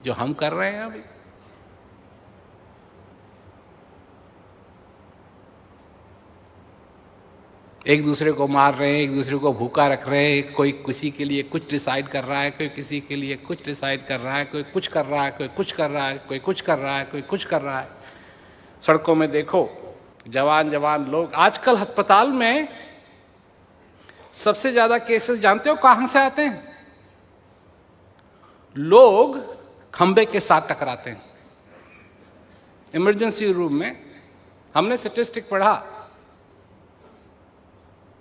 जो हम कर रहे हैं अभी। एक दूसरे को मार रहे हैं, एक दूसरे को भूखा रख रहे हैं, कोई किसी के लिए कुछ डिसाइड कर रहा है, कोई किसी के लिए कुछ डिसाइड कर रहा है, कोई कुछ कर रहा है, कोई कुछ कर रहा है, कोई कुछ कर रहा है, कोई कुछ कर रहा है। सड़कों में देखो जवान जवान लोग। आजकल अस्पताल में सबसे ज्यादा केसेस जानते हो कहां से आते हैं? लोग खंबे के साथ टकराते हैं। इमरजेंसी रूम में हमने स्टैटिस्टिक पढ़ा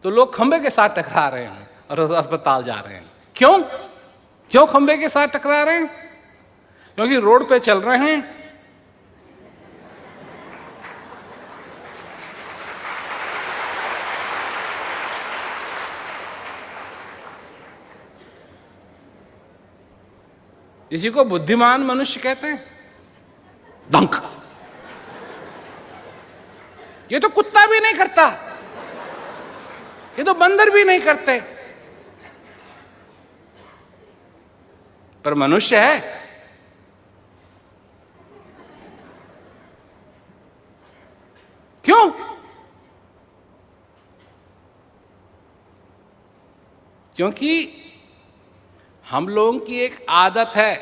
तो लोग खंबे के साथ टकरा रहे हैं और अस्पताल जा रहे हैं। क्यों? क्यों खंबे के साथ टकरा रहे हैं? क्योंकि रोड पे चल रहे हैं, इसी को बुद्धिमान मनुष्य कहते हैं। धंक। ये तो कुत्ता भी नहीं करता, ये तो बंदर भी नहीं करते, पर मनुष्य है। क्यों? क्योंकि हम लोगों की एक आदत है,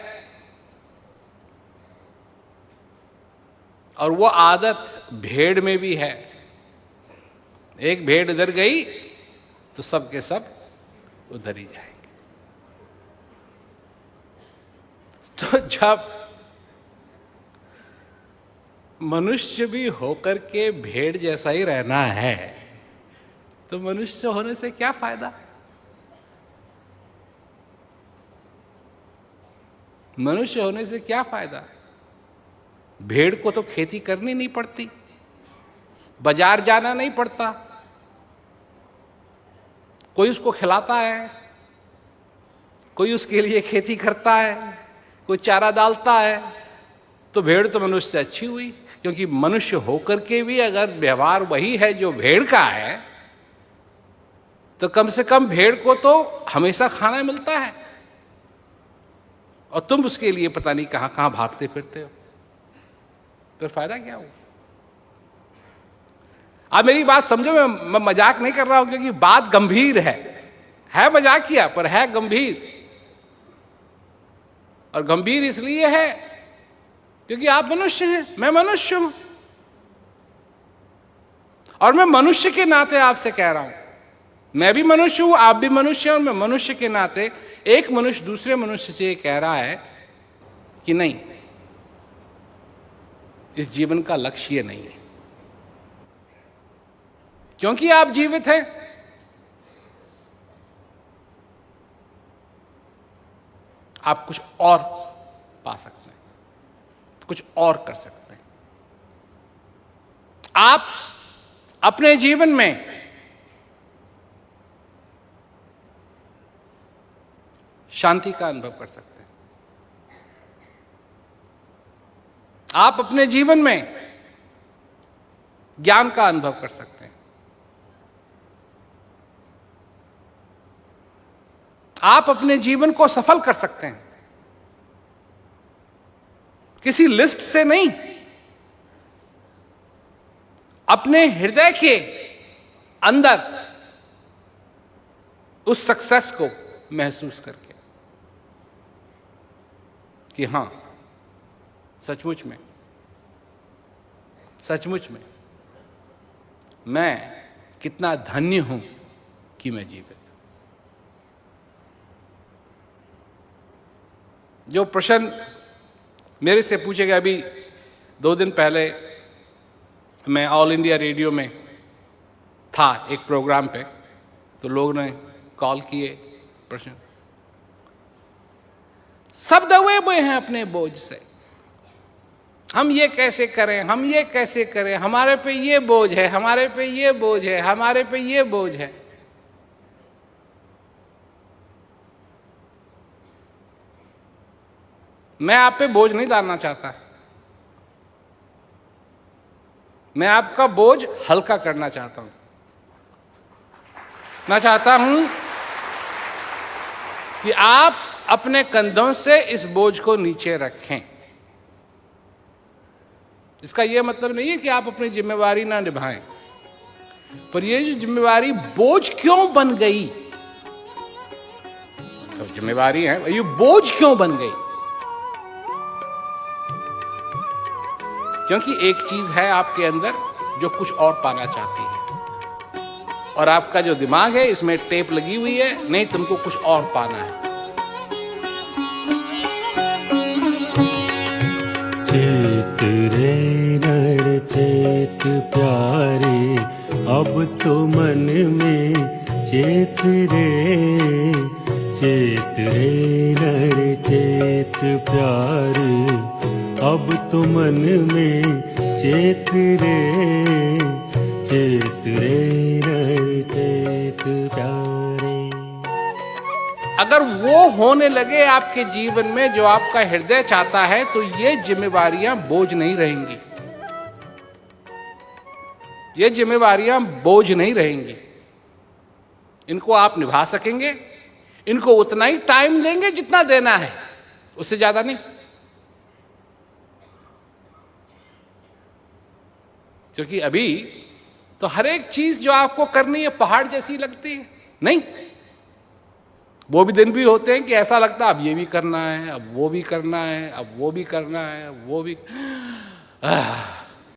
और वो आदत भेड़ में भी है। एक भेड़ इधर गई तो सब के सब उधर ही जाएंगे। तो जब मनुष्य भी होकर के भेड़ जैसा ही रहना है तो मनुष्य होने से क्या फायदा? मनुष्य होने से क्या फायदा? भेड़ को तो खेती करनी नहीं पड़ती, बाजार जाना नहीं पड़ता, कोई उसको खिलाता है, कोई उसके लिए खेती करता है, कोई चारा डालता है। तो भेड़ तो मनुष्य से अच्छी हुई, क्योंकि मनुष्य होकर के भी अगर व्यवहार वही है जो भेड़ का है तो कम से कम भेड़ को तो हमेशा खाना मिलता है, और तुम उसके लिए पता नहीं कहां कहां भागते फिरते हो। तो फायदा क्या हो? आप मेरी बात समझो, मैं मजाक नहीं कर रहा हूं, क्योंकि बात गंभीर है मजाकिया पर है गंभीर। और गंभीर इसलिए है क्योंकि आप मनुष्य हैं, मैं मनुष्य हूं, और मैं मनुष्य के नाते आपसे कह रहा हूं, मैं भी मनुष्य हूं, आप भी मनुष्य हैं, और मैं मनुष्य के नाते एक मनुष्य दूसरे मनुष्य से ये कह रहा है कि नहीं, इस जीवन का लक्ष्य नहीं है। क्योंकि आप जीवित हैं, आप कुछ और पा सकते हैं, कुछ और कर सकते हैं। आप अपने जीवन में शांति का अनुभव कर सकते हैं, आप अपने जीवन में ज्ञान का अनुभव कर सकते हैं, आप अपने जीवन को सफल कर सकते हैं, किसी लिस्ट से नहीं, अपने हृदय के अंदर उस सक्सेस को महसूस करके कि हां, सचमुच में मैं कितना धन्य हूं कि मैं जीवित। जो प्रश्न मेरे से पूछे गए, अभी 2 दिन पहले मैं ऑल इंडिया रेडियो में था एक प्रोग्राम पे, तो लोग ने कॉल किए प्रश्न, सब दबे हुए हैं अपने बोझ से। हम ये कैसे करें, हम ये कैसे करें, हमारे पे ये बोझ है, हमारे पे ये बोझ है, हमारे पे ये बोझ है। मैं आप पे बोझ नहीं डालना चाहता, मैं आपका बोझ हल्का करना चाहता हूं। मैं चाहता हूं कि आप अपने कंधों से इस बोझ को नीचे रखें। इसका यह मतलब नहीं है कि आप अपनी जिम्मेवारी ना निभाएं, पर यह जो जिम्मेवारी बोझ क्यों बन गई, तो जिम्मेवारी है, ये बोझ क्यों बन गई? क्योंकि एक चीज है आपके अंदर जो कुछ और पाना चाहती है, और आपका जो दिमाग है इसमें टेप लगी हुई है, नहीं तुमको कुछ और पाना है। चेत रे नर चेत प्यारे, अब तो मन में चेत रे। चेत रे नर चेत प्यारे, अब तो मन में चेत रे। चेत रे नर चेत प्यारे। अगर वो होने लगे आपके जीवन में जो आपका हृदय चाहता है, तो ये जिम्मेवारियां बोझ नहीं रहेंगी। ये जिम्मेवारियां बोझ नहीं रहेंगी। इनको आप निभा सकेंगे, इनको उतना ही टाइम देंगे जितना देना है, उससे ज्यादा नहीं। क्योंकि अभी तो हर एक चीज जो आपको करनी है पहाड़ जैसी लगती है, नहीं। वो भी दिन भी होते हैं कि ऐसा लगता है अब ये भी करना है, अब वो भी करना है, अब वो भी करना है, अब वो भी